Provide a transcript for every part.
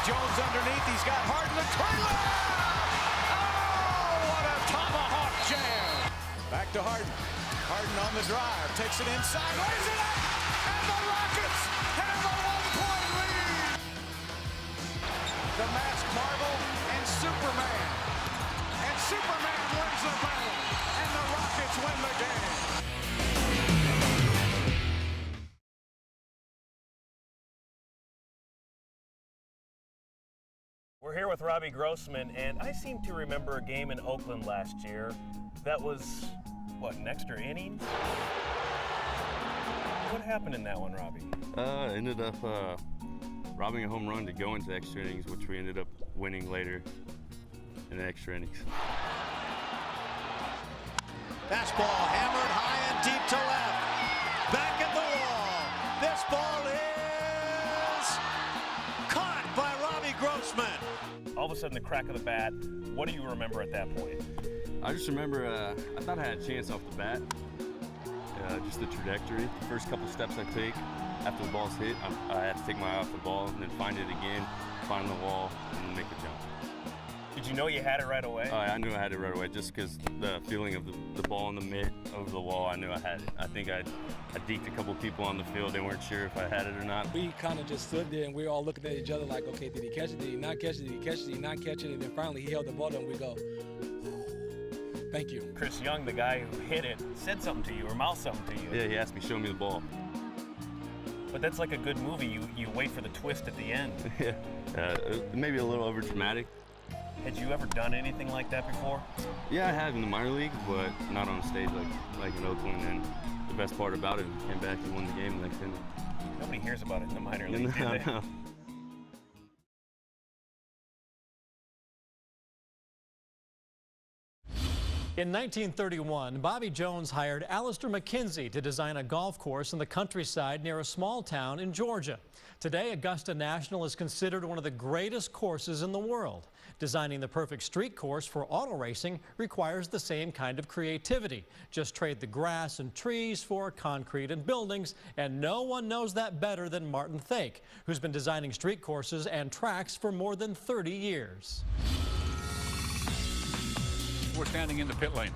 Jones underneath. He's got Harden to Taylor. Oh, what a tomahawk jam. Back to Harden. Harden on the drive. Takes it inside. Lays it up. And the Rockets have a 1-point lead. The masked marvel and Superman. And Superman wins the battle. And the Rockets win the game. We're here with Robbie Grossman, and I seem to remember a game in Oakland last year that was, what, an extra inning? What happened in that one, Robbie? Ended up robbing a home run to go into extra innings, which we ended up winning later in the extra innings. Fastball hammered high and deep to left. Back at the wall. This ball is caught by Robbie Grossman. All of a sudden, the crack of the bat. What do you remember at that point? I just remember I thought I had a chance off the bat. Just the trajectory. The first couple steps I take after the ball's hit, I had to take my eye off the ball and then find it again, find the wall, and then make a jump. Did you know you had it right away? I knew I had it right away just because the feeling of the ball in the mitt over the wall, I knew I had it. I think I deked a couple people on the field. They weren't sure if I had it or not. We kind of just stood there and we were all looking at each other like, okay, did he catch it? Did he not catch it? Did he catch it? Did he not catch it? And then finally he held the ball and we go, thank you. Chris Young, the guy who hit it, said something to you or mouthed something to you. Yeah, he asked me, show me the ball. But that's like a good movie. You wait for the twist at the end. Yeah, maybe a little over dramatic. Had you ever done anything like that before? Yeah, I have in the minor league, but not on stage like in Oakland. And the best part about it, we came back and won the game the next inning. Nobody hears about it in the minor league, do they? No. In 1931, Bobby Jones hired Alistair McKenzie to design a golf course in the countryside near a small town in Georgia. Today, Augusta National is considered one of the greatest courses in the world. Designing the perfect street course for auto racing requires the same kind of creativity. Just trade the grass and trees for concrete and buildings, and no one knows that better than Martin Thake, who's been designing street courses and tracks for more than 30 years. We're standing in the pit lane.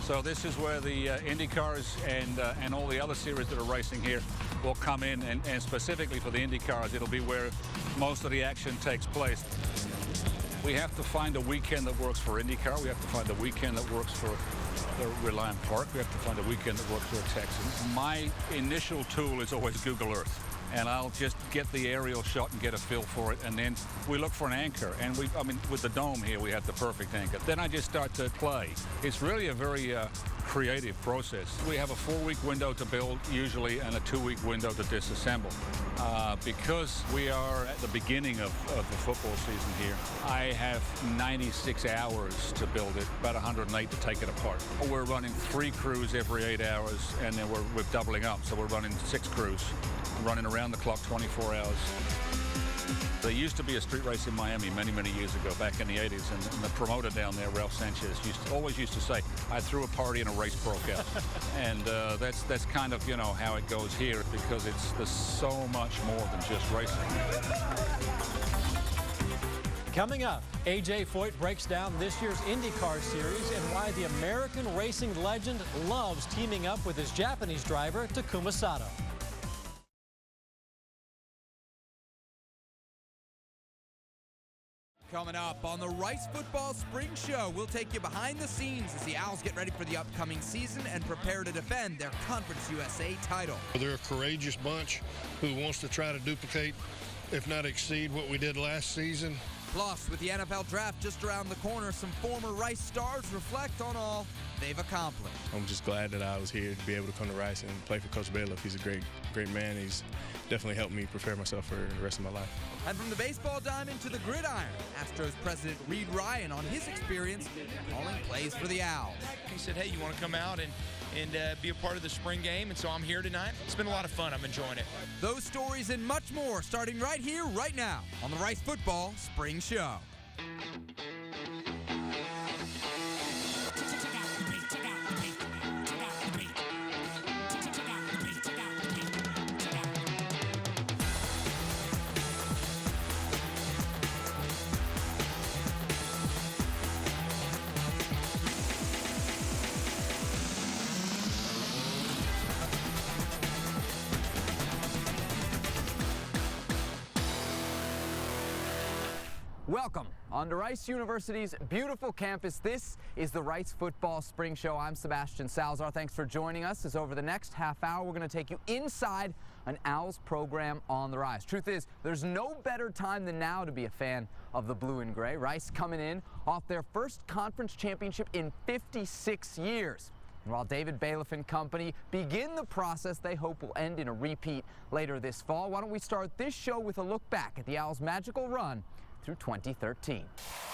So this is where the Indy cars and all the other series that are racing here will come in, and specifically for the Indy cars, it'll be where most of the action takes place. We have to find a weekend that works for IndyCar. We have to find a weekend that works for the Reliant Park. We have to find a weekend that works for a Texan. My initial tool is always Google Earth. And I'll just get the aerial shot and get a feel for it, and then we look for an anchor. And I mean, with the dome here, we have the perfect anchor. Then I just start to play. It's really a very creative process. We have a 4-week window to build usually, and a 2-week window to disassemble. Because we are at the beginning of the football season here, I have 96 hours to build it, about 108 to take it apart. We're running 3 crews every 8 hours, and then we're doubling up, so we're running 6 crews, running around the clock 24 hours. There used to be a street race in Miami many, many years ago, back in the 80s, and the promoter down there, Ralph Sanchez, always used to say, I threw a party and a race broke out. And that's kind of, you know, how it goes here, because there's so much more than just racing. Coming up, A.J. Foyt breaks down this year's IndyCar Series and why the American racing legend loves teaming up with his Japanese driver, Takuma Sato. Coming up on the Rice Football Spring Show, we'll take you behind the scenes as the Owls get ready for the upcoming season and prepare to defend their Conference USA title. They're a courageous bunch who wants to try to duplicate, if not exceed, what we did last season. Plus, with the NFL draft just around the corner, some former Rice stars reflect on all they've accomplished. I'm just glad that I was here to be able to come to Rice and play for Coach Bailiff. He's a great man. He's definitely helped me prepare myself for the rest of my life. And from the baseball diamond to the gridiron, Astros president Reed Ryan on his experience calling plays for the Owls. He said, hey, you want to come out and be a part of the spring game? And so I'm here tonight. It's been a lot of fun. I'm enjoying it. Those stories and much more starting right here, right now on the Rice Football Spring Show. Welcome onto Rice University's beautiful campus. This is the Rice Football Spring Show. I'm Sebastian Salazar. Thanks for joining us. As over the next half hour, we're going to take you inside an Owls program on the rise. Truth is, there's no better time than now to be a fan of the blue and gray. Rice coming in off their first conference championship in 56 years. And while David Bailiff and company begin the process they hope will end in a repeat later this fall, why don't we start this show with a look back at the Owls' magical run through 2013.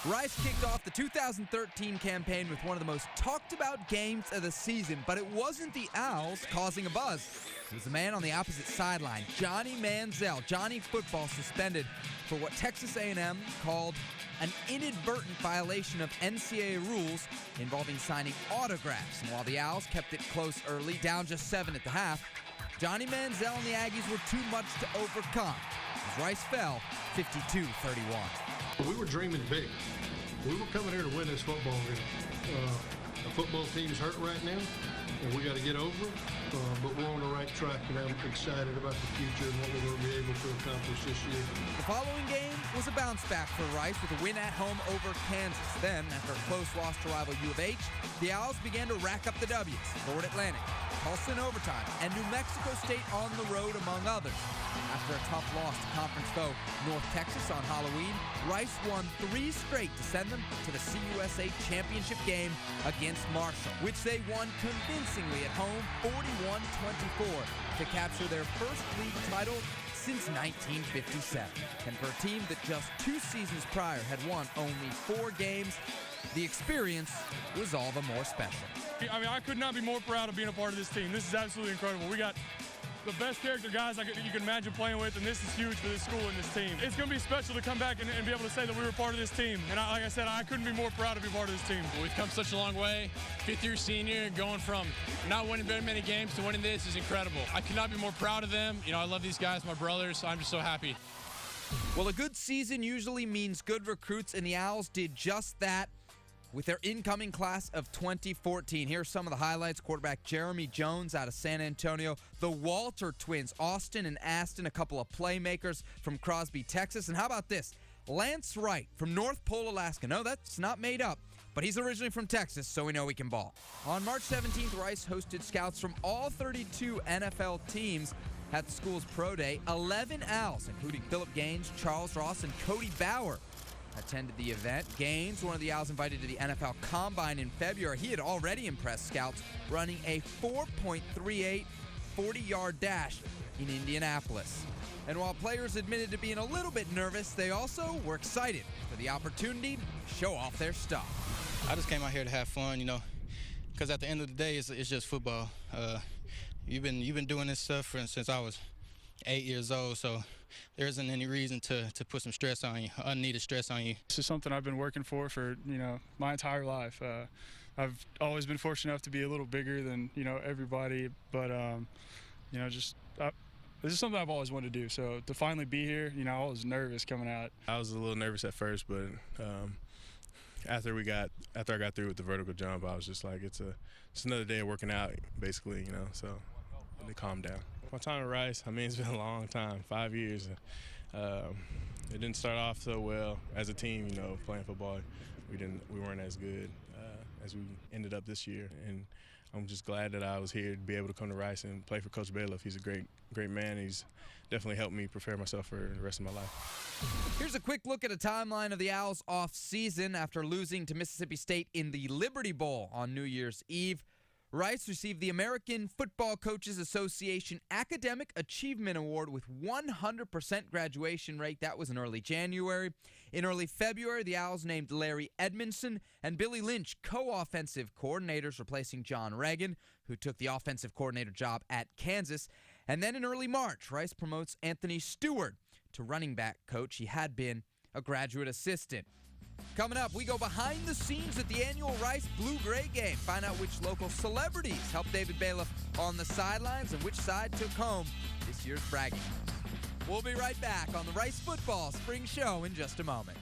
Rice kicked off the 2013 campaign with one of the most talked about games of the season, but it wasn't the Owls causing a buzz. It was the man on the opposite sideline, Johnny Manziel. Johnny football suspended for what Texas A&M called an inadvertent violation of NCAA rules involving signing autographs. And while the Owls kept it close early, down just 7 at the half, Johnny Manziel and the Aggies were too much to overcome as Rice fell 52-31. We were dreaming big. We were coming here to win this football game. The football team's hurt right now, and we got to get over it. But we're on the right track, and I'm excited about the future and what we're going to be able to accomplish this year. The following game was a bounce back for Rice with a win at home over Kansas. Then, after a close loss to rival U of H, the Owls began to rack up the W's. Florida Atlantic, Tulsa in overtime, and New Mexico State on the road, among others. After a tough loss to conference foe North Texas on Halloween, Rice won 3 straight to send them to the CUSA championship game against Marshall, which they won convincingly at home 41-24 to capture their first league title since 1957. And for a team that just 2 seasons prior had won only 4 games, the experience was all the more special. I mean, I could not be more proud of being a part of this team. This is absolutely incredible. We got the best character guys you can imagine playing with, and this is huge for this school and this team. It's going to be special to come back and be able to say that we were part of this team. And like I said, I couldn't be more proud to be part of this team. We've come such a long way. 5th-year senior, going from not winning very many games to winning this is incredible. I could not be more proud of them. You know, I love these guys, my brothers, so I'm just so happy. Well, a good season usually means good recruits, and the Owls did just that with their incoming class of 2014. Here's some of the highlights. Quarterback Jeremy Jones out of San Antonio. The Walter twins, Austin and Aston, a couple of playmakers from Crosby, Texas. And how about this? Lance Wright from North Pole, Alaska. No, that's not made up, but he's originally from Texas, so we know he can ball. On March 17th, Rice hosted scouts from all 32 NFL teams at the school's pro day. 11 Owls, including Philip Gaines, Charles Ross, and Cody Bauer, attended the event. Gaines, one of the Owls invited to the NFL Combine in February. He had already impressed scouts running a 4.38 40-yard dash in Indianapolis. And while players admitted to being a little bit nervous, they also were excited for the opportunity to show off their stuff. I just came out here to have fun, you know, because at the end of the day, it's just football. You've been doing this stuff since I was 8 years old, so there isn't any reason to put some stress on you, unneeded stress on you. This is something I've been working for my entire life. I've always been fortunate enough to be a little bigger than everybody, but this is something I've always wanted to do. So to finally be here, I was nervous coming out. I was a little nervous at first, but after I got through with the vertical jump, I was just like, it's another day of working out, basically, so to calm down. My time at Rice, it's been a long time, 5 years. It didn't start off so well as a team, playing football. We weren't as good as we ended up this year, and I'm just glad that I was here to be able to come to Rice and play for Coach Bailiff. He's a great man. He's definitely helped me prepare myself for the rest of my life. Here's a quick look at a timeline of the Owls off season after losing to Mississippi State in the Liberty Bowl on New Year's Eve. Rice received the American Football Coaches Association Academic Achievement Award with 100% graduation rate. That was in early January. In early February, the Owls named Larry Edmondson and Billy Lynch co-offensive coordinators, replacing John Reagan, who took the offensive coordinator job at Kansas. And then in early March, Rice promotes Anthony Stewart to running back coach. He had been a graduate assistant. Coming up, we go behind the scenes at the annual Rice Blue-Gray game. Find out which local celebrities helped David Bailiff on the sidelines and which side took home this year's bragging rights. We'll be right back on the Rice Football Spring Show in just a moment.